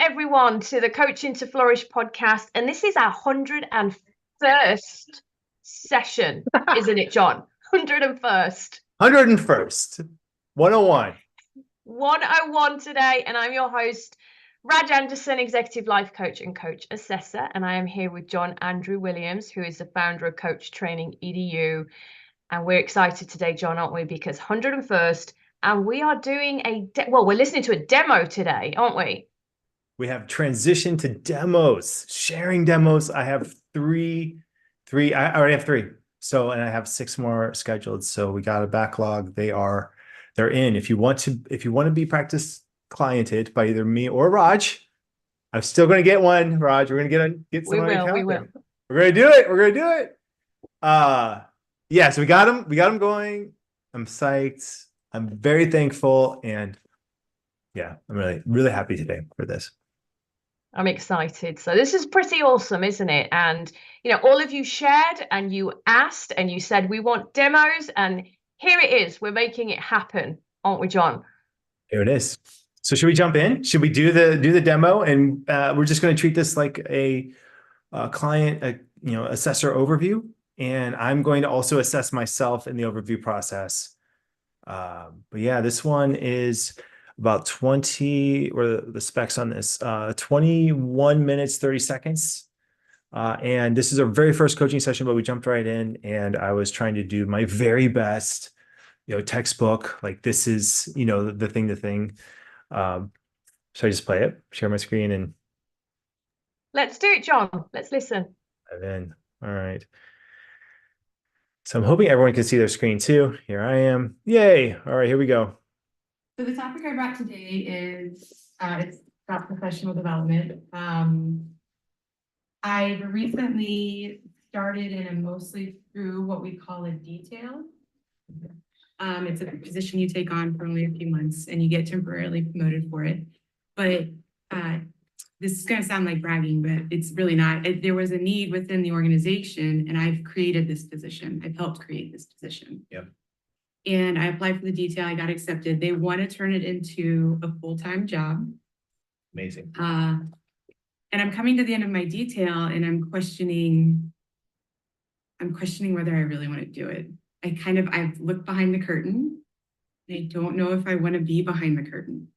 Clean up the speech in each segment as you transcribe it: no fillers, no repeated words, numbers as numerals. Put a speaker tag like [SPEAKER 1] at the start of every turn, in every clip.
[SPEAKER 1] everyone to the Coaching to Flourish podcast. And this is our 101st session, isn't it, John? 101st.
[SPEAKER 2] 101st. 101.
[SPEAKER 1] 101 today. And I'm your host, Raj Anderson, Executive Life Coach and Coach Assessor. And I am here with John Andrew Williams, who is the founder of Coach Training EDU. And we're excited today, John, aren't we? Because 101st, and we are doing we're listening to a demo today, aren't we?
[SPEAKER 2] We have transitioned to demos, sharing demos. I have three. I already have three. So, and I have 6 more scheduled. So we got a backlog. They're in. If you want to be practice cliented by either me or Raj, I'm still going to get one, Raj. We're going to get some.
[SPEAKER 1] We will.
[SPEAKER 2] We're going to do it. We're going to do it. Yeah, so we got them going. I'm psyched. I'm very thankful. And yeah, I'm really, really happy today for this.
[SPEAKER 1] I'm excited. So this is pretty awesome, isn't it? And, all of you shared and you asked and you said, we want demos, and here it is. We're making it happen, aren't we, John?
[SPEAKER 2] Here it is. So should we jump in? Should we do the demo? And we're just going to treat this like a client, assessor overview. And I'm going to also assess myself in the overview process. But yeah, this one is about 20, or the specs on this, 21 minutes, 30 seconds. And this is our very first coaching session, but we jumped right in and I was trying to do my very best, textbook, like this is, the thing. So I just play it, share my screen, and
[SPEAKER 1] let's do it, John. Let's listen.
[SPEAKER 2] And then, all right. So I'm hoping everyone can see their screen too. Here I am. Yay. All right, here we go.
[SPEAKER 3] So the topic I brought today is it's about professional development. I've recently started, and I'm mostly through what we call a detail. It's a position you take on for only a few months and you get temporarily promoted for it. But this is going to sound like bragging, but it's really not. There was a need within the organization and I've created this position. I've helped create this position.
[SPEAKER 2] Yep.
[SPEAKER 3] And I applied for the detail. I got accepted. They want to turn it into a full-time job.
[SPEAKER 2] Amazing.
[SPEAKER 3] And I'm coming to the end of my detail and I'm questioning whether I really want to do it. I've looked behind the curtain. And I don't know if I want to be behind the curtain.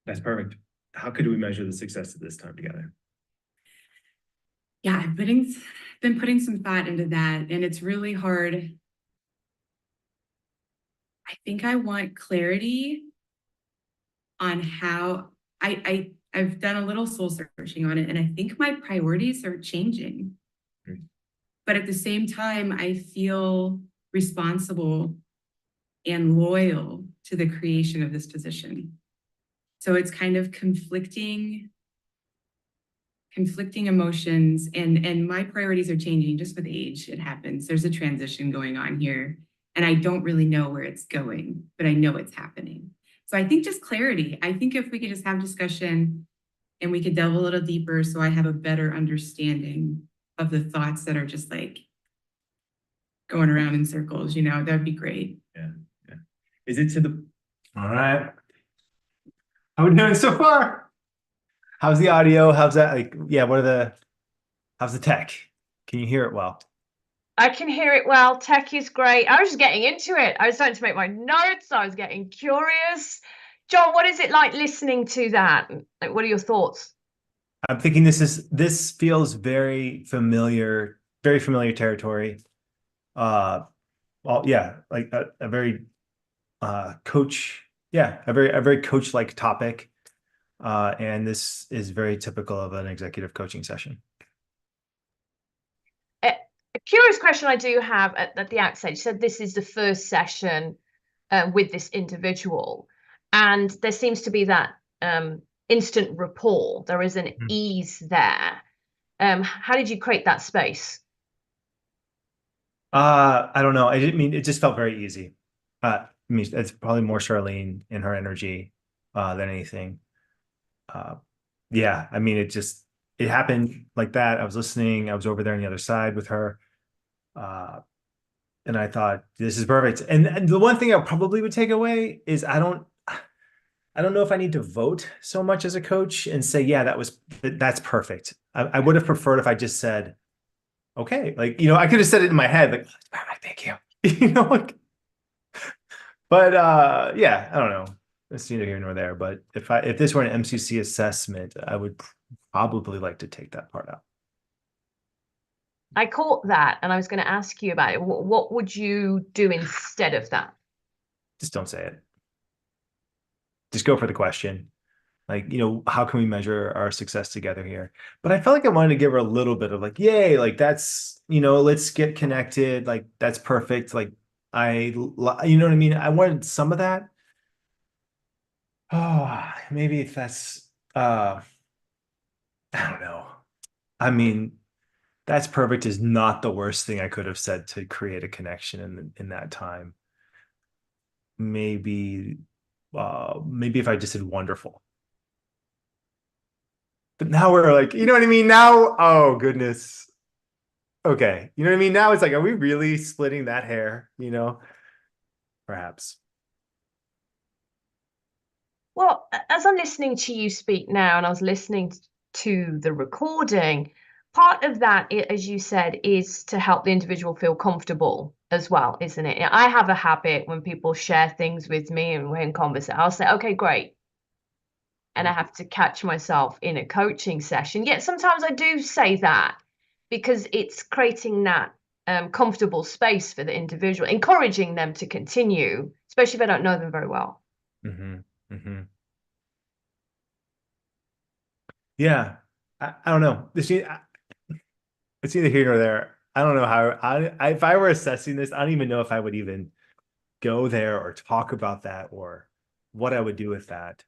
[SPEAKER 2] That's perfect. How could we measure the success of this time together?
[SPEAKER 3] Yeah, I've been putting some thought into that, and it's really hard. I think I want clarity on how I've done a little soul searching on it, and I think my priorities are changing. Mm-hmm. But at the same time, I feel responsible and loyal to the creation of this position. So it's kind of conflicting emotions, and my priorities are changing just with age. It happens. There's a transition going on here, and I don't really know where it's going, but I know it's happening. So I think just clarity. I think if we could just have discussion and we could delve a little deeper so I have a better understanding of the thoughts that are just like going around in circles, that'd be great.
[SPEAKER 2] Yeah. Is it all right. How are we doing so far? How's the audio? How's that? How's the tech? Can you hear it well?
[SPEAKER 1] I can hear it well. Tech is great. I was just getting into it. I was starting to make my notes. I was getting curious. John, what is it like listening to that? Like, what are your thoughts?
[SPEAKER 2] I'm thinking this feels very familiar territory. Well, yeah, like a very coach. Yeah, a very coach-like topic. And this is very typical of an executive coaching session.
[SPEAKER 1] A curious question I do have at the outset. You said this is the first session with this individual, and there seems to be that instant rapport. There is an ease there. How did you create that space?
[SPEAKER 2] I don't know. It just felt very easy. It's probably more Charlene and her energy than anything. Yeah, it happened like that. I was listening. I was over there on the other side with her. And I thought, this is perfect. And the one thing I probably would take away is I don't know if I need to vote so much as a coach and say, yeah, that's perfect. I would have preferred if I just said, okay, like, I could have said it in my head, like, oh, perfect, thank you. Like, but yeah, I don't know. It's neither here nor there. But if this were an MCC assessment, I would probably like to take that part out.
[SPEAKER 1] I caught that, and I was going to ask you about it. What would you do instead of that?
[SPEAKER 2] Just don't say it. Just go for the question. Like, how can we measure our success together here? But I felt like I wanted to give her a little bit of like, yay, like that's, let's get connected. Like, that's perfect. Like, you know what I mean? I wanted some of that. Oh, maybe if that's, I don't know. I mean, that's perfect is not the worst thing I could have said to create a connection in that time. Maybe if I just said wonderful. But now we're like, you know what I mean? Now, oh goodness. Okay. You know what I mean? Now it's like, are we really splitting that hair? Perhaps.
[SPEAKER 1] Well, as I'm listening to you speak now, and I was listening to the recording, part of that, as you said, is to help the individual feel comfortable as well, isn't it? I have a habit when people share things with me and we're in conversation, I'll say, okay, great. And I have to catch myself in a coaching session. Yet sometimes I do say that because it's creating that comfortable space for the individual, encouraging them to continue, especially if I don't know them very well.
[SPEAKER 2] Mm-hmm. Mm-hmm. Yeah. I don't know. It's neither here nor there. I don't know how if I were assessing this, I don't even know if I would even go there or talk about that or what I would do with that.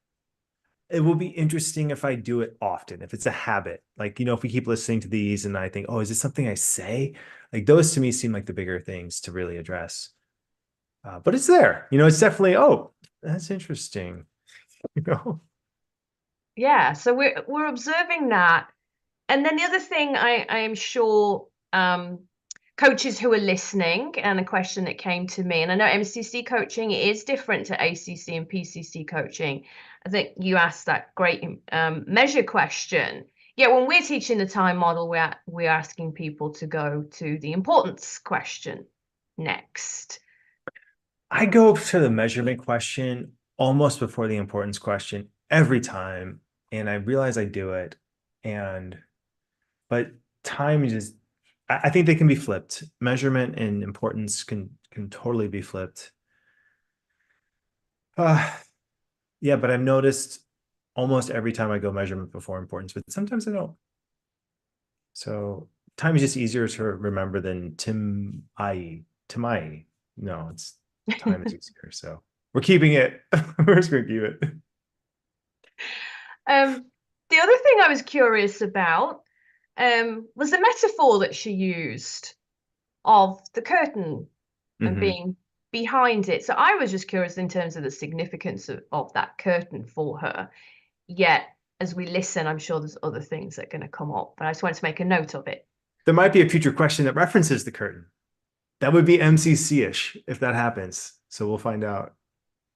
[SPEAKER 2] It will be interesting if I do it often, if it's a habit. Like, if we keep listening to these and I think, oh, is this something I say? Like those to me seem like the bigger things to really address. But it's there. It's definitely, oh, that's interesting.
[SPEAKER 1] Yeah, so we're observing that. And then the other thing I am sure coaches who are listening, and a question that came to me, and I know MCC coaching is different to ACC and PCC coaching. I think you asked that great measure question. Yeah, when we're teaching the time model, we're asking people to go to the importance question next.
[SPEAKER 2] I go to the measurement question almost before the importance question every time. And I realize I do it. But time is I think they can be flipped. Measurement and importance can totally be flipped. Yeah, but I've noticed almost every time I go measurement before importance, but sometimes I don't. So time is just easier to remember than Timai. No, it's time is easier. So we're keeping it. We're just gonna keep it.
[SPEAKER 1] The other thing I was curious about was the metaphor that she used of the curtain and being behind it. So I was just curious in terms of the significance of that curtain for her. Yet, as we listen, I'm sure there's other things that are going to come up, but I just wanted to make a note of it.
[SPEAKER 2] There might be a future question that references the curtain. That would be MCC-ish if that happens. So we'll find out.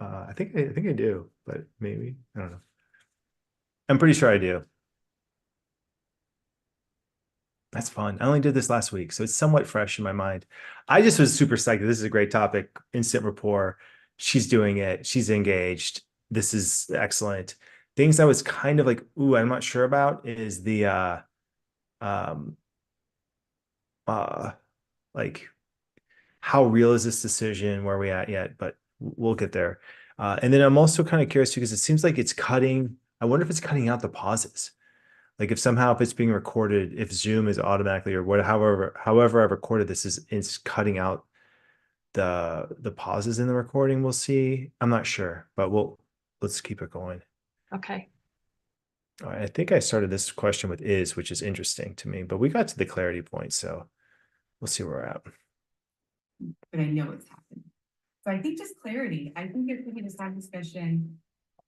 [SPEAKER 2] I think I do, but maybe I don't know. I'm pretty sure I do. That's fun. I only did this last week, so it's somewhat fresh in my mind. I just was super psyched. This is a great topic. Instant rapport. She's doing it. She's engaged. This is excellent. Things I was kind of like, ooh, I'm not sure about is the like how real is this decision? Where are we at yet? But we'll get there. And then I'm also kind of curious because it seems like it's cutting. I wonder if it's cutting out the pauses. Like if it's being recorded, if Zoom is automatically or however I've recorded this is cutting out the pauses in the recording. We'll see. I'm not sure, but let's keep it going.
[SPEAKER 1] Okay.
[SPEAKER 2] All right, I think I started this question with is, which is interesting to me, but we got to the clarity point, so we'll see where we're at.
[SPEAKER 3] But I know it's happening. So I think just clarity. I think if we could just have discussion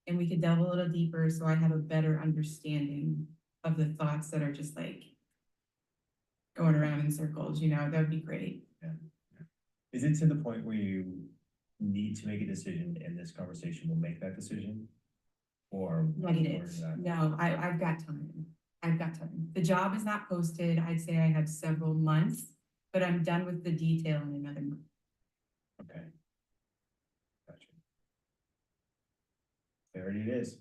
[SPEAKER 3] and we could delve a little deeper so I have a better understanding of the thoughts that are just like going around in circles, that would be great.
[SPEAKER 2] Yeah. Is it to the point where you need to make a decision and this conversation will make that decision?
[SPEAKER 4] or
[SPEAKER 3] Negative.
[SPEAKER 4] that?
[SPEAKER 3] No, I've got time. I've got time. The job is not posted. I'd say I have several months, but I'm done with the detail in another month.
[SPEAKER 4] Okay. Gotcha. Clarity it is.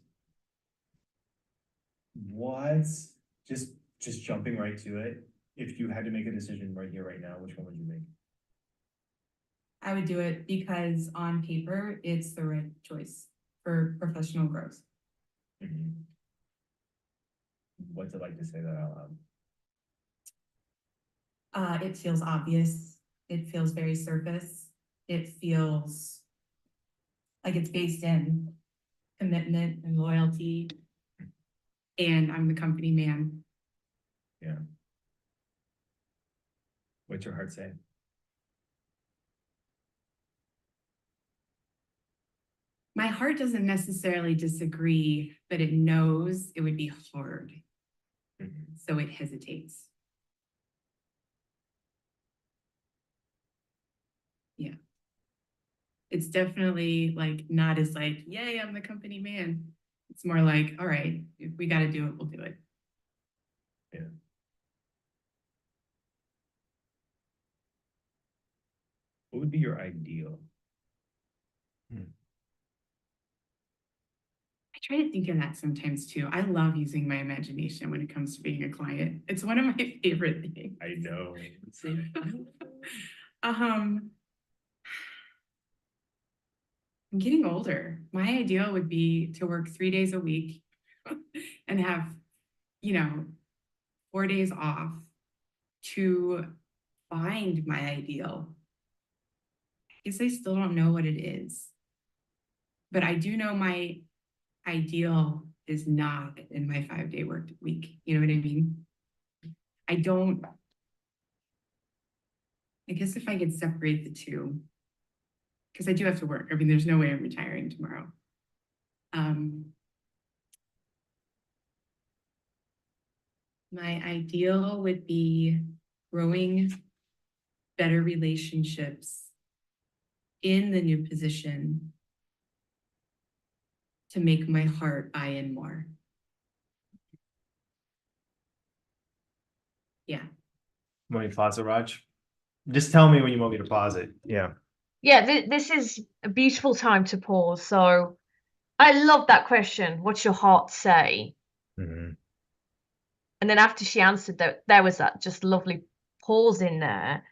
[SPEAKER 4] What's just jumping right to it? If you had to make a decision right here, right now, which one would you make?
[SPEAKER 3] I would do it because on paper, it's the right choice for professional growth.
[SPEAKER 4] What's it like to say that out loud?
[SPEAKER 3] It feels obvious. It feels very surface. It feels like it's based in commitment and loyalty. And I'm the company man.
[SPEAKER 4] Yeah. What's your heart say?
[SPEAKER 3] My heart doesn't necessarily disagree, but it knows it would be hard. So it hesitates. Yeah. It's definitely like not as like, yay, I'm the company man. It's more like, all right, if we got to do it, we'll do it.
[SPEAKER 4] Yeah. What would be your ideal?
[SPEAKER 3] I try to think of that sometimes too. I love using my imagination when it comes to being a client. It's one of my favorite things.
[SPEAKER 4] I know.
[SPEAKER 3] I'm getting older. My ideal would be to work 3 days a week and have, 4 days off to find my ideal. I guess I still don't know what it is, but I do know my ideal is not in my 5-day work week. You know what I mean? I guess if I could separate the two, because I do have to work. I mean, there's no way I'm retiring tomorrow. My ideal would be growing better relationships in the new position to make my heart buy in more. Yeah.
[SPEAKER 2] Want me to pause it, Raj? Just tell me when you want me to pause it. Yeah.
[SPEAKER 1] Yeah, this is a beautiful time to pause. So I love that question. What's your heart say?
[SPEAKER 2] Mhm.
[SPEAKER 1] And then after she answered that, there was that just lovely pause in there.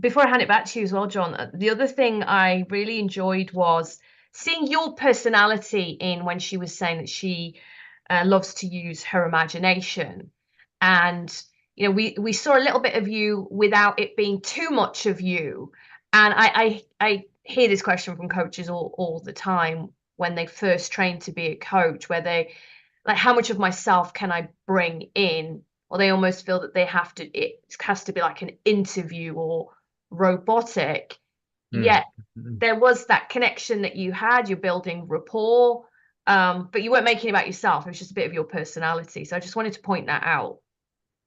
[SPEAKER 1] Before I hand it back to you as well, John, the other thing I really enjoyed was seeing your personality in when she was saying that she loves to use her imagination. And we saw a little bit of you without it being too much of you. And I hear this question from coaches all the time when they first train to be a coach, where they like, how much of myself can I bring in? Or they almost feel that it has to be like an interview or robotic. Yet there was that connection that you had, you're building rapport, but you weren't making it about yourself. It was just a bit of your personality. So I just wanted to point that out.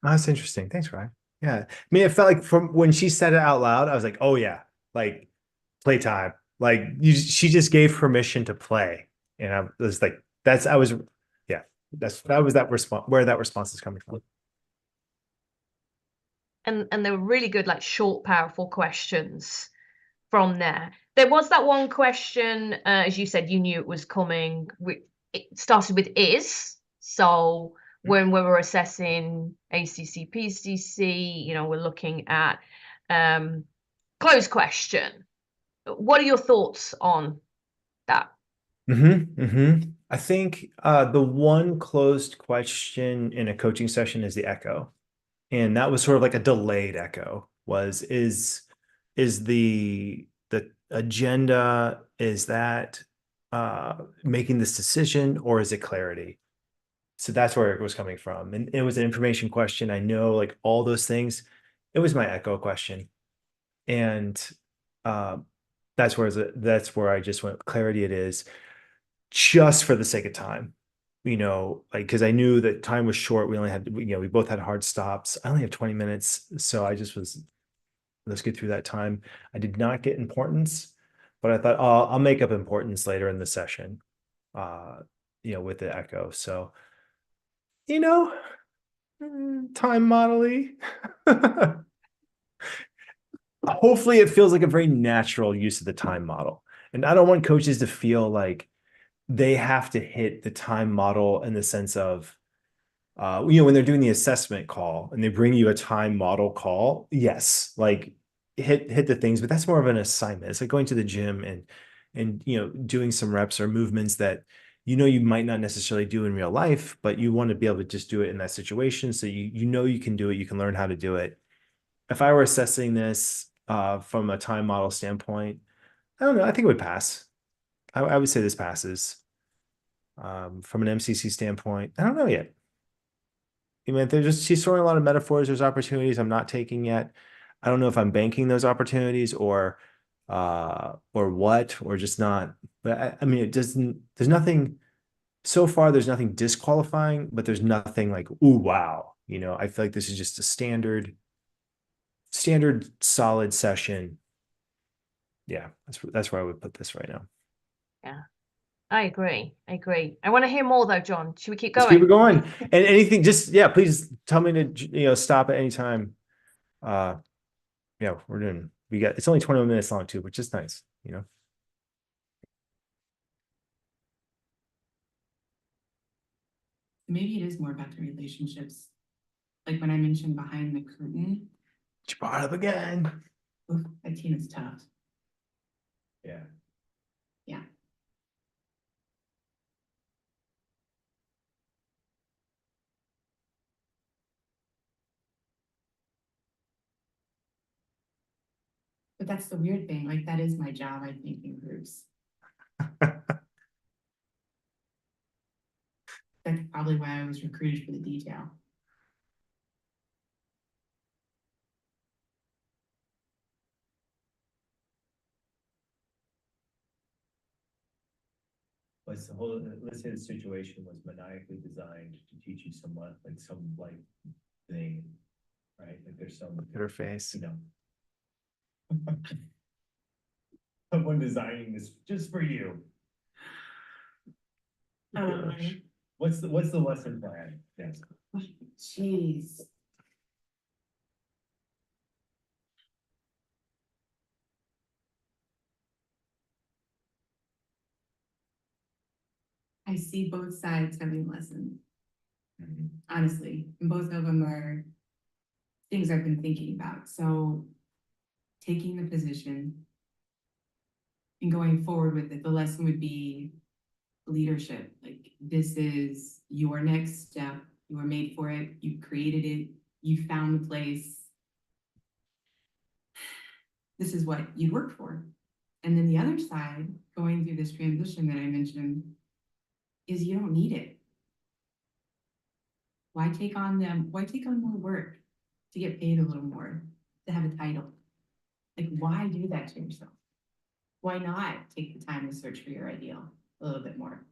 [SPEAKER 2] Oh, that's interesting. Thanks, Ryan. Yeah. I mean, it felt like from when she said it out loud, I was like, oh yeah, like playtime. Like she just gave permission to play. And I was like, that was that response, where that response is coming from.
[SPEAKER 1] And they were really good, like short, powerful questions from there. There was that one question, as you said, you knew it was coming. It started with is. So when we were assessing ACC, PCC, we're looking at closed question. What are your thoughts on that?
[SPEAKER 2] I think the one closed question in a coaching session is the echo. And that was sort of like a delayed echo. Is the agenda, is that making this decision, or is it clarity? So that's where it was coming from. And it was an information question. I know, like, all those things. It was my echo question. And that's where I just went, clarity it is, just for the sake of time. Like, because I knew that time was short. We only had, we both had hard stops. I only have 20 minutes. So I just was, let's get through that time. I did not get importance, but I thought, oh, I'll make up importance later in the session. with the echo. So, time modeling. Hopefully it feels like a very natural use of the time model. And I don't want coaches to feel like they have to hit the time model in the sense of, when they're doing the assessment call and they bring you a time model call, yes, like hit the things, but that's more of an assignment. It's like going to the gym and doing some reps or movements that you might not necessarily do in real life, but you want to be able to just do it in that situation. So you can do it, you can learn how to do it. If I were assessing this from a time model standpoint, I don't know, I think it would pass. I would say this passes. From an MCC standpoint, I don't know yet. She's throwing a lot of metaphors. There's opportunities I'm not taking yet. I don't know if I'm banking those opportunities or what, or just not. But I mean, it doesn't. There's nothing so far. There's nothing disqualifying, but there's nothing like, ooh, wow. I feel like this is just a standard solid session. Yeah, that's where I would put this right now.
[SPEAKER 1] Yeah. I agree. I want to hear more though, John. Should we keep
[SPEAKER 2] Let's
[SPEAKER 1] going?
[SPEAKER 2] keep it going. And anything, just please tell me to stop at any time. It's only 21 minutes long too, which is nice.
[SPEAKER 3] Maybe it is more about the relationships. Like when I mentioned behind the curtain,
[SPEAKER 2] You brought it up again.
[SPEAKER 3] oof, that team is tough.
[SPEAKER 4] Yeah.
[SPEAKER 3] Yeah. But that's the weird thing. Like that is my job, I think, in groups. That's probably why I was recruited for the detail.
[SPEAKER 4] Let's say the situation was maniacally designed to teach you somewhat, like some thing, right? Like there's some
[SPEAKER 2] Look at her face.
[SPEAKER 4] Someone designing this just for you. What's the lesson plan? Yes.
[SPEAKER 3] Jeez. I see both sides having lessons. Honestly, and both of them are things I've been thinking about. So taking the position and going forward with it, the lesson would be leadership. Like this is your next step. You were made for it. You created it. You found the place. This is what you worked for. And then the other side, going through this transition that I mentioned, is you don't need it. Why take on more work to get paid a little more, to have a title? Like, why do that to yourself? Why not take the time to search for your ideal a little bit more?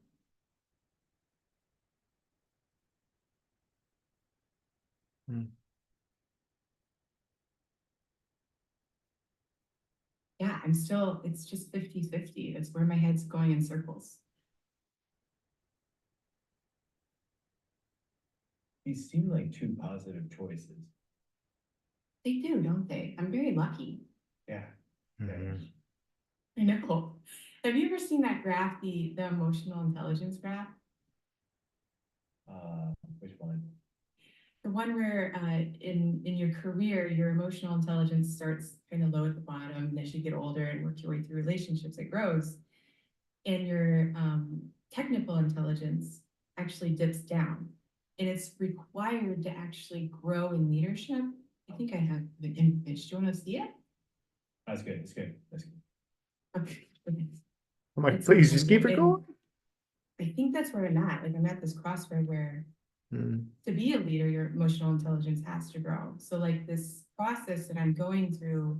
[SPEAKER 3] Yeah, it's just 50-50. It's where my head's going in circles.
[SPEAKER 4] These seem like two positive choices.
[SPEAKER 3] They do, don't they? I'm very lucky.
[SPEAKER 4] Yeah.
[SPEAKER 3] I know. Have you ever seen that graph, the emotional intelligence graph?
[SPEAKER 4] Which one?
[SPEAKER 3] The one where in your career, your emotional intelligence starts kind of low at the bottom, and as you get older and work your way through relationships, it grows. And your technical intelligence actually dips down. And it's required to actually grow in leadership. I think I have the image. Do you want to see it?
[SPEAKER 4] That's good. That's good. That's good.
[SPEAKER 3] Okay.
[SPEAKER 2] I'm like, please just keep it going.
[SPEAKER 3] I think that's where I'm at. Like I'm at this crossroad where to be a leader, your emotional intelligence has to grow. So like this process that I'm going through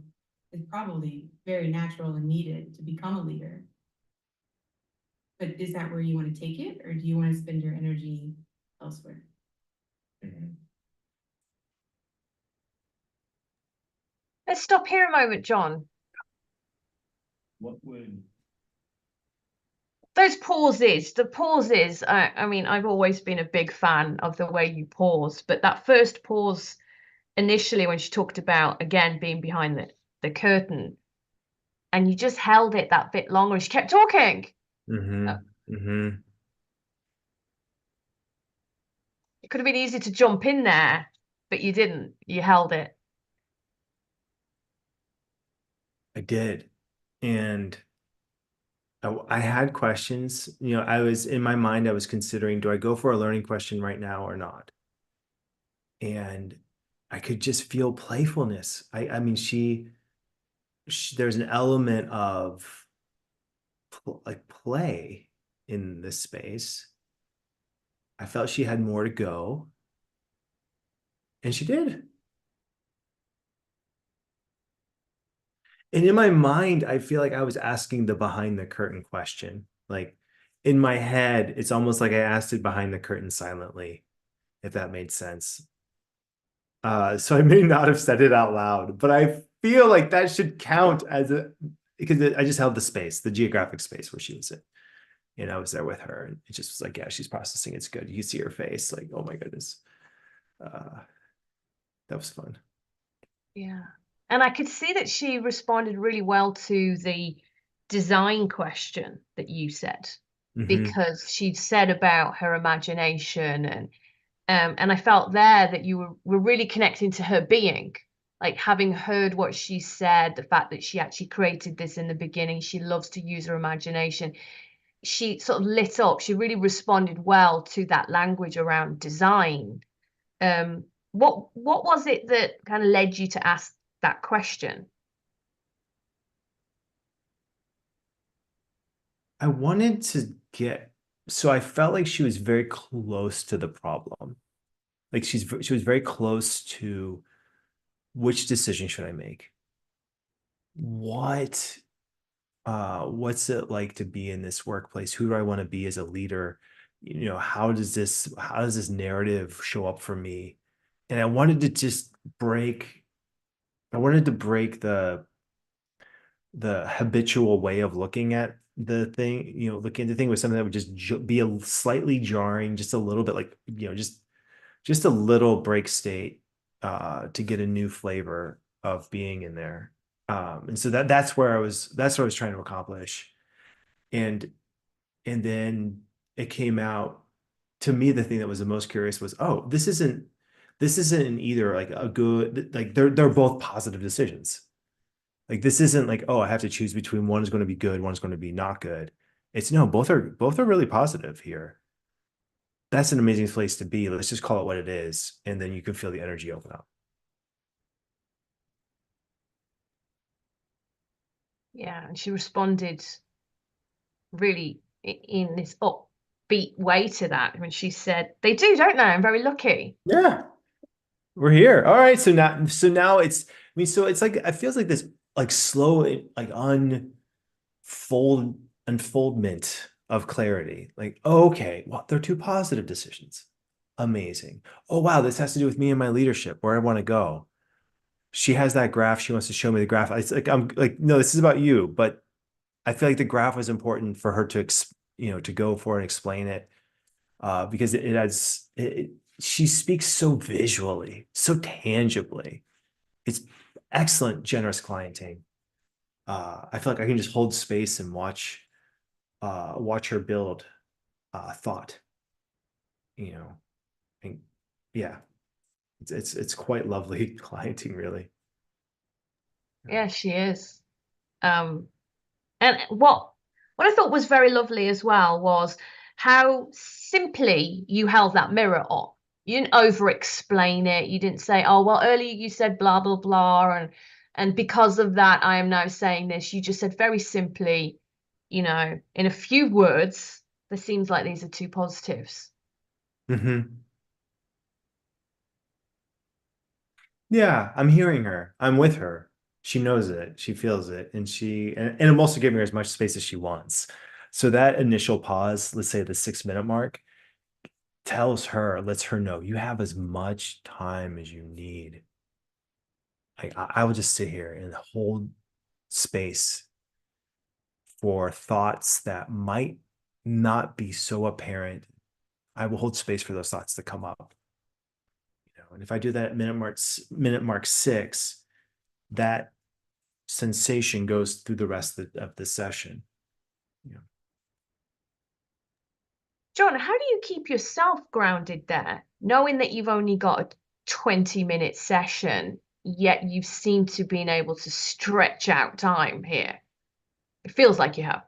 [SPEAKER 3] is probably very natural and needed to become a leader. But is that where you want to take it, or do you want to spend your energy elsewhere?
[SPEAKER 1] Let's stop here a moment, John.
[SPEAKER 4] What would
[SPEAKER 1] those pauses, the pauses, I mean, I've always been a big fan of the way you pause, but that first pause initially when she talked about, again, being behind the curtain, and you just held it that bit longer and she kept talking. It could have been easy to jump in there, but you didn't. You held it.
[SPEAKER 2] I did. And I had questions, you know, I was in my mind, I was considering, do I go for a learning question right now or not? And I could just feel playfulness. I mean, there's an element of like play in this space. I felt she had more to go, and she did. And in my mind, I feel like I was asking the behind the curtain question. Like in my head, it's almost like I asked it behind the curtain silently, if that made sense. So I may not have said it out loud, but I feel like that should count as because I just held the space, the geographic space where she was in. And I was there with her, and it just was like, yeah, she's processing. It's good. You see her face, like, oh my goodness. That was fun.
[SPEAKER 1] Yeah. And I could see that she responded really well to the design question that you said, because she'd said about her imagination, and I felt there that you were really connecting to her being, like having heard what she said, the fact that she actually created this in the beginning. She loves to use her imagination. She sort of lit up. She really responded well to that language around design. What was it that kind of led you to ask that question?
[SPEAKER 2] I wanted to so I felt like she was very close to the problem. Like she was very close to which decision should I make? What's it like to be in this workplace? Who do I want to be as a leader? You know, how does this narrative show up for me? And I wanted to break the habitual way of looking at the thing, you know, looking at the thing with something that would just be a slightly jarring, just a little bit like, you know, just a little break state to get a new flavor of being in there. And so that's what I was trying to accomplish. And then it came out to me, the thing that was the most curious was, oh, this isn't either like a good, like they're both positive decisions. Like this isn't like, oh, I have to choose between one is going to be good, one's going to be not good. It's no, both are really positive here. That's an amazing place to be. Let's just call it what it is, and then you can feel the energy open up.
[SPEAKER 1] Yeah, and she responded really in this upbeat way to that when she said, "They do, don't they? I'm very lucky."
[SPEAKER 2] Yeah, we're here. All right. So now it's, I mean, so it's like, it feels like this like slow, like unfoldment of clarity. Like, oh, okay, well, they're two positive decisions. Amazing. Oh, wow, this has to do with me and my leadership, where I want to go. She has that graph. She wants to show me the graph. It's like, I'm like, no, this is about you. But I feel like the graph was important for her to, to go for and explain it, because she speaks so visually, so tangibly. It's excellent, generous clienting. I feel like I can just hold space and watch her build thought, you know, and yeah, it's quite lovely clienting, really.
[SPEAKER 1] Yeah, she is. And what I thought was very lovely as well was how simply you held that mirror up. You didn't over explain it. You didn't say, oh, well, earlier you said blah, blah, blah. And because of that, I am now saying this. You just said very simply, in a few words, there seems like these are two positives.
[SPEAKER 2] Yeah, I'm hearing her. I'm with her. She knows it. She feels it. And I'm also giving her as much space as she wants. So that initial pause, let's say the 6-minute mark, lets her know you have as much time as you need. Like I will just sit here and hold space for thoughts that might not be so apparent, I will hold space for those thoughts to come up. And if I do that at minute mark 6, that sensation goes through the rest of the session.
[SPEAKER 1] John, how do you keep yourself grounded there, knowing that you've only got a 20-minute session, yet you seem to be able to stretch out time here? It feels like you have.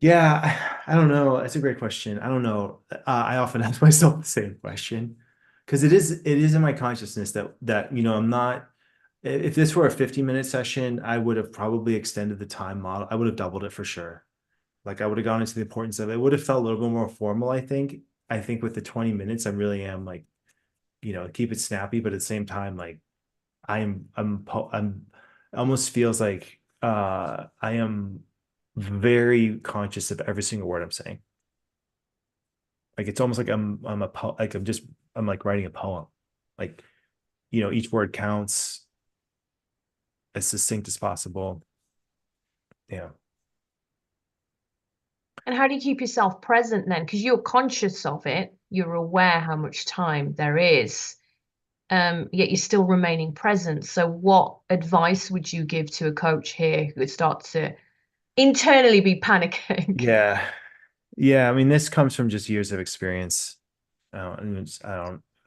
[SPEAKER 2] Yeah, I don't know. That's a great question. I don't know. I often ask myself the same question because it is in my consciousness that I'm not. If this were a 50-minute session, I would have probably extended the time model. I would have doubled it for sure. Like I would have gone into the importance of it. It would have felt a little bit more formal, I think. I think with the 20 minutes, I really am like, keep it snappy, but at the same time, like I'm it almost feels like I am very conscious of every single word I'm saying. Like it's almost like I'm like writing a poem. Like, each word counts, as succinct as possible. Yeah.
[SPEAKER 1] And how do you keep yourself present then? Because you're conscious of it, you're aware how much time there is, yet you're still remaining present. So what advice would you give to a coach here who would start to internally be panicking?
[SPEAKER 2] Yeah. Yeah. I mean, this comes from just years of experience. I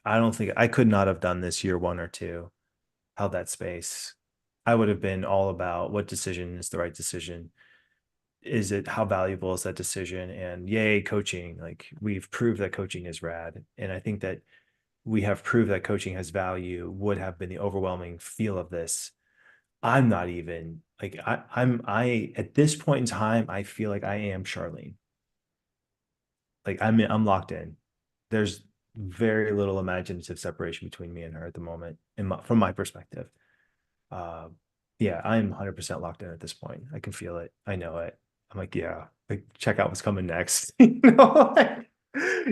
[SPEAKER 2] don't think I could not have done this year 1 or 2, held that space. I would have been all about what decision is the right decision. Is it, how valuable is that decision? And yay, coaching. Like we've proved that coaching is rad. And I think that we have proved that coaching has value would have been the overwhelming feel of this. I'm not even like, I at this point in time, I feel like I am Charlene. Like I'm locked in. There's very little imaginative separation between me and her at the moment, from my perspective. Yeah, I'm 100% locked in at this point. I can feel it. I know it. I'm like, yeah, like check out what's coming next. You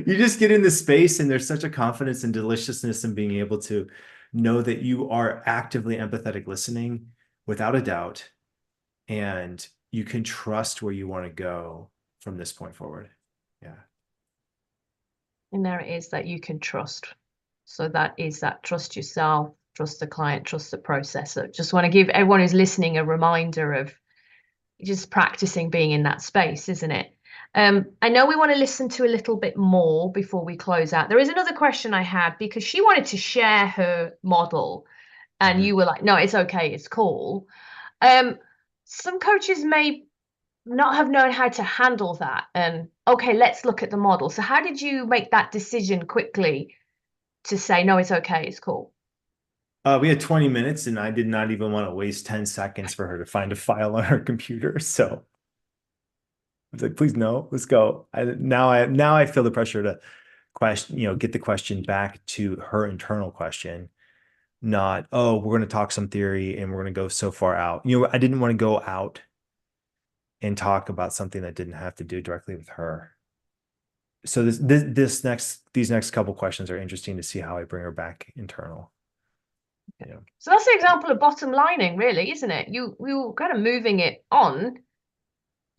[SPEAKER 2] just get in this space and there's such a confidence and deliciousness in being able to know that you are actively empathetic listening without a doubt. And you can trust where you want to go from this point forward. Yeah.
[SPEAKER 1] And there it is that you can trust. So that is that trust yourself, trust the client, trust the process. So just want to give everyone who's listening a reminder of just practicing being in that space, isn't it? I know we want to listen to a little bit more before we close out. There is another question I had because she wanted to share her model and you were like, no, it's okay, it's cool. Some coaches may not have known how to handle that. And okay, let's look at the model. So how did you make that decision quickly to say, no, it's okay, it's cool?
[SPEAKER 2] We had 20 minutes and I did not even want to waste 10 seconds for her to find a file on her computer. So I was like, please no, let's go. Now I feel the pressure to get the question back to her internal question, not, oh, we're going to talk some theory and we're going to go so far out. I didn't want to go out and talk about something that didn't have to do directly with her. So these next couple questions are interesting to see how I bring her back internal. Yeah.
[SPEAKER 1] So that's the example of bottom lining, really, isn't it? You were kind of moving it on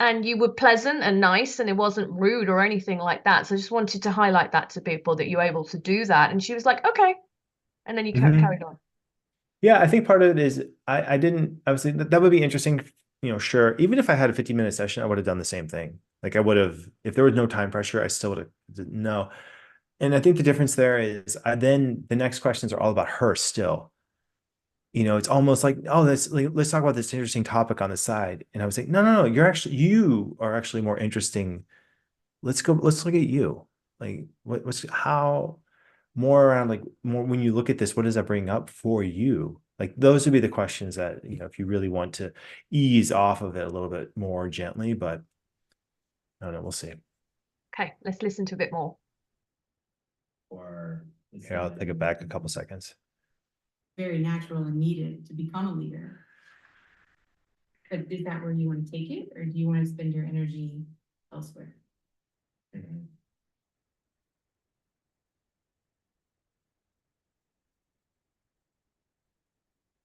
[SPEAKER 1] and you were pleasant and nice and it wasn't rude or anything like that. So I just wanted to highlight that to people that you're able to do that. And she was like, okay. And then you carried on.
[SPEAKER 2] Yeah, I think part of it is I was like, that would be interesting, sure. Even if I had a 50-minute session, I would have done the same thing. Like I would have, if there was no time pressure, I still would have, no. And I think the difference there is then the next questions are all about her still. It's almost like, oh, let's talk about this interesting topic on the side. And I was like, no, you are actually more interesting. Let's look at you. Like how more around, like more when you look at this, what does that bring up for you? Like those would be the questions that, if you really want to ease off of it a little bit more gently, but I don't know, we'll see.
[SPEAKER 1] Okay, let's listen to a bit more.
[SPEAKER 4] Or
[SPEAKER 2] Here, I'll take it back a couple seconds.
[SPEAKER 3] Very natural and needed to become a leader. But is that where you want to take it, or do you want to spend your energy elsewhere?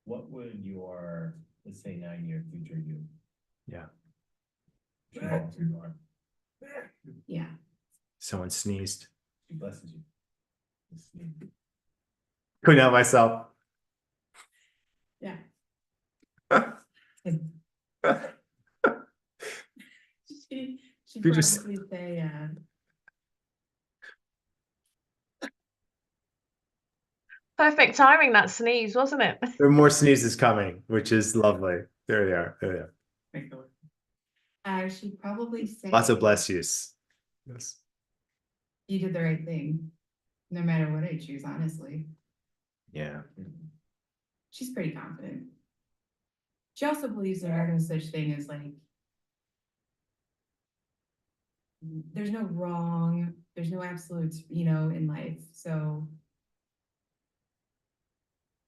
[SPEAKER 4] What would your, let's say, 9-year future you?
[SPEAKER 2] Yeah.
[SPEAKER 4] What
[SPEAKER 3] Yeah.
[SPEAKER 2] Someone sneezed.
[SPEAKER 4] She blesses you.
[SPEAKER 2] Couldn't help myself.
[SPEAKER 3] Yeah. She'd
[SPEAKER 2] You're just-
[SPEAKER 3] probably say,
[SPEAKER 1] Perfect timing, that sneeze, wasn't it?
[SPEAKER 2] There are more sneezes coming, which is lovely. There they are. There they are.
[SPEAKER 3] she'd probably say.
[SPEAKER 2] Lots of bless yous. Yes.
[SPEAKER 3] You did the right thing, no matter what I choose, honestly.
[SPEAKER 2] Yeah.
[SPEAKER 3] She's pretty confident. She also believes there is no such thing as like, there's no wrong, there's no absolutes, in life. So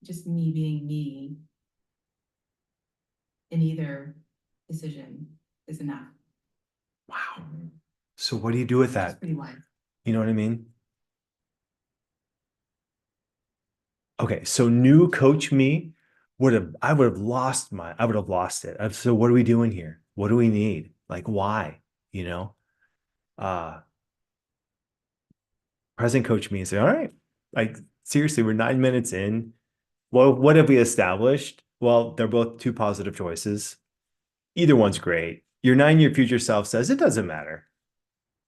[SPEAKER 3] just me being me in either decision is enough.
[SPEAKER 2] Wow. So what do you do with
[SPEAKER 3] That's
[SPEAKER 2] that?
[SPEAKER 3] pretty wise.
[SPEAKER 2] You know what I mean? Okay, so new coach me I would have lost it. So what are we doing here? What do we need? Like, why? You know? Present coach me and say, all right, like seriously, we're 9 minutes in. Well, what have we established? Well, they're both two positive choices. Either one's great. Your 9-year future self says it doesn't matter.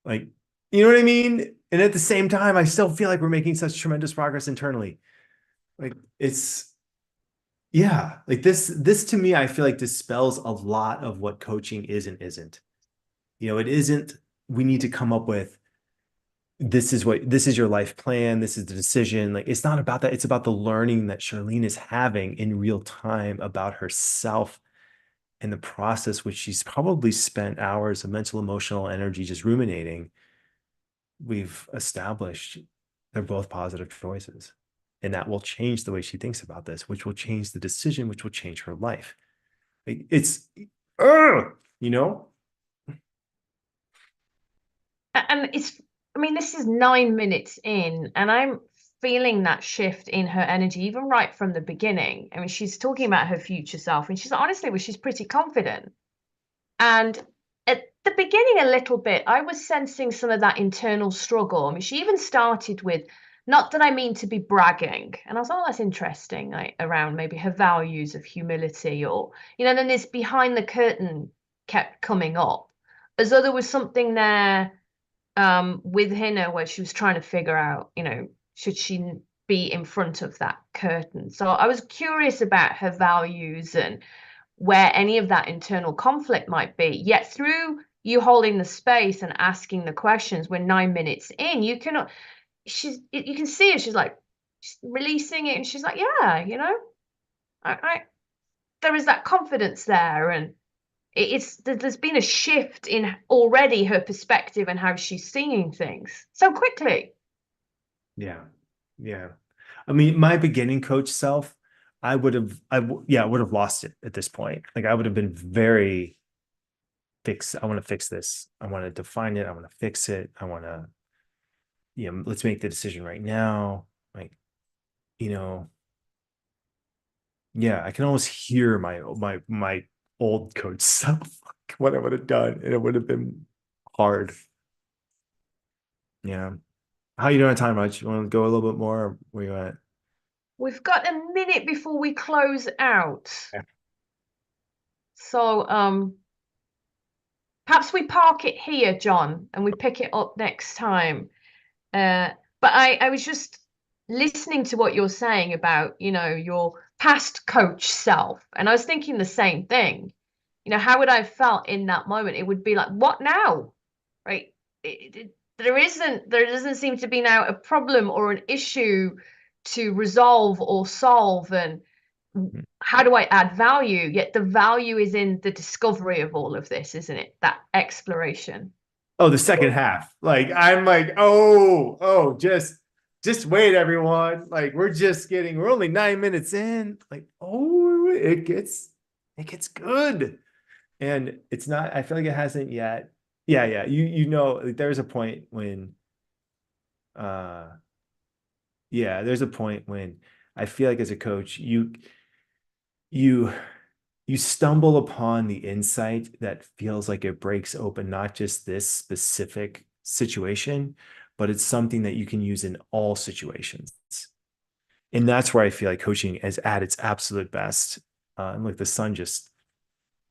[SPEAKER 2] Like, you know what I mean? And at the same time, I still feel like we're making such tremendous progress internally. Like like this to me, I feel like dispels a lot of what coaching is and isn't. It isn't, we need to come up with, this is your life plan. This is the decision. Like, it's not about that. It's about the learning that Charlene is having in real time about herself and the process, which she's probably spent hours of mental, emotional energy just ruminating. We've established they're both positive choices. And that will change the way she thinks about this, which will change the decision, which will change her life. Like, it's, you know?
[SPEAKER 1] And this is 9 minutes in, and I'm feeling that shift in her energy, even right from the beginning. I mean, she's talking about her future self, and she's pretty confident. And at the beginning, a little bit, I was sensing some of that internal struggle. I mean, she even started with, not that I mean to be bragging. And I was, oh, that's interesting, like around maybe her values of humility, or, then this behind the curtain kept coming up as though there was something there with Hina where she was trying to figure out, should she be in front of that curtain? So I was curious about her values and where any of that internal conflict might be. Yet through you holding the space and asking the questions, we're 9 minutes in, you can see it, she's like, she's releasing it, and she's like, yeah, there is that confidence there, and there's been a shift in already her perspective and how she's seeing things so quickly.
[SPEAKER 2] Yeah. I mean, my beginning coach self, I would have lost it at this point. Like, I would have been very I want to fix this. I want to define it. I want to fix it. I want to, let's make the decision right now. Like, yeah, I can almost hear my old coach self, what I would have done, and it would have been hard. Yeah. How you doing on time, Raj? You want to go a little bit more? Or where you at?
[SPEAKER 1] We've got a minute before we close out.
[SPEAKER 2] Yeah.
[SPEAKER 1] So perhaps we park it here, John, and we pick it up next time. But I was just listening to what you're saying about, your past coach self, and I was thinking the same thing. How would I have felt in that moment? It would be like, what now? Right? There doesn't seem to be now a problem or an issue to resolve or solve, and how do I add value? Yet the value is in the discovery of all of this, isn't it? That exploration.
[SPEAKER 2] Oh, the second half. Like, I'm like, just wait, everyone. Like, we're only 9 minutes in. Like, it gets good. And it's not, I feel like it hasn't yet. Yeah. Like, there's a point when, there's a point when I feel like as a coach, you you stumble upon the insight that feels like it breaks open not just this specific situation, but it's something that you can use in all situations. And that's where I feel like coaching is at its absolute best. And like the sun just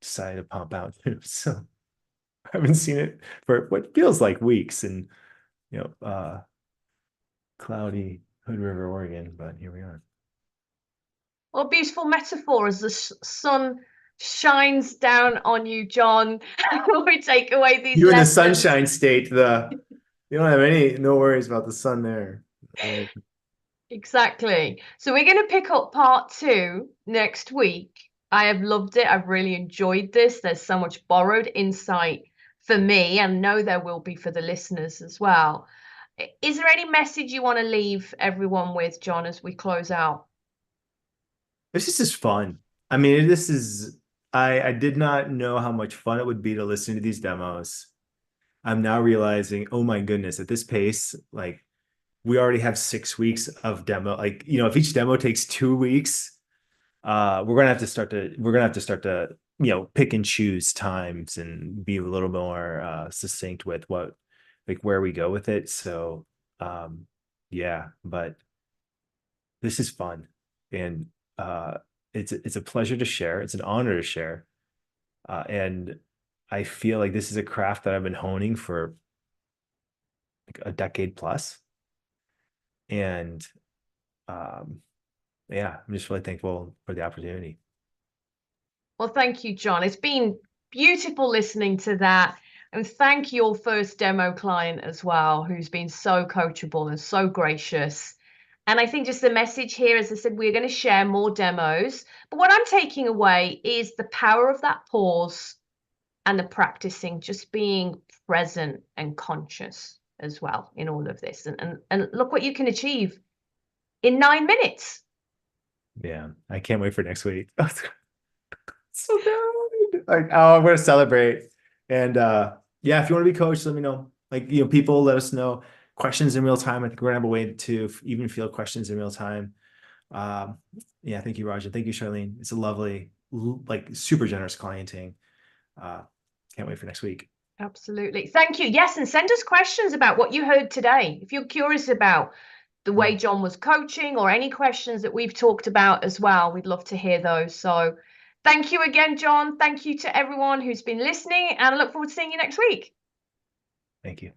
[SPEAKER 2] decided to pop out too. So I haven't seen it for what feels like weeks in, cloudy Hood River, Oregon, but here we are.
[SPEAKER 1] Well, a beautiful metaphor as the sun shines down on you, John. We take away these
[SPEAKER 2] You in the
[SPEAKER 1] lessons.
[SPEAKER 2] Sunshine State, you don't have no worries about the sun there.
[SPEAKER 1] Exactly. So we're going to pick up part 2 next week. I have loved it. I've really enjoyed this. There's so much borrowed insight for me, and know there will be for the listeners as well. Is there any message you want to leave everyone with, John, as we close out?
[SPEAKER 2] This is just fun. I mean, I did not know how much fun it would be to listen to these demos. I'm now realizing, oh my goodness, at this pace, like we already have 6 weeks of demo. Like, if each demo takes 2 weeks, we're gonna have to start to pick and choose times and be a little more succinct with where we go with it. So yeah, but this is fun, and it's a pleasure to share. It's an honor to share, and I feel like this is a craft that I've been honing for like a decade plus, and yeah, I'm just really thankful for the opportunity.
[SPEAKER 1] Well, thank you, John. It's been beautiful listening to that. And thank your first demo client as well, who's been so coachable and so gracious. And I think just the message here, as I said, we're going to share more demos. But what I'm taking away is the power of that pause and the practicing, just being present and conscious as well in all of this. And look what you can achieve in 9 minutes.
[SPEAKER 2] Yeah, I can't wait for next week. So good. Like, oh, I'm gonna celebrate. And yeah, if you want to be coached, let me know. Like, people let us know questions in real time. I think we're gonna have a way to even field questions in real time. Yeah, thank you, Raj. And thank you, Charlene. It's a lovely, like super generous clienting. Can't wait for next week.
[SPEAKER 1] Absolutely. Thank you. Yes, and send us questions about what you heard today. If you're curious about the way John was coaching or any questions that we've talked about as well, we'd love to hear those. So thank you again, John. Thank you to everyone who's been listening, and I look forward to seeing you next week.
[SPEAKER 2] Thank you.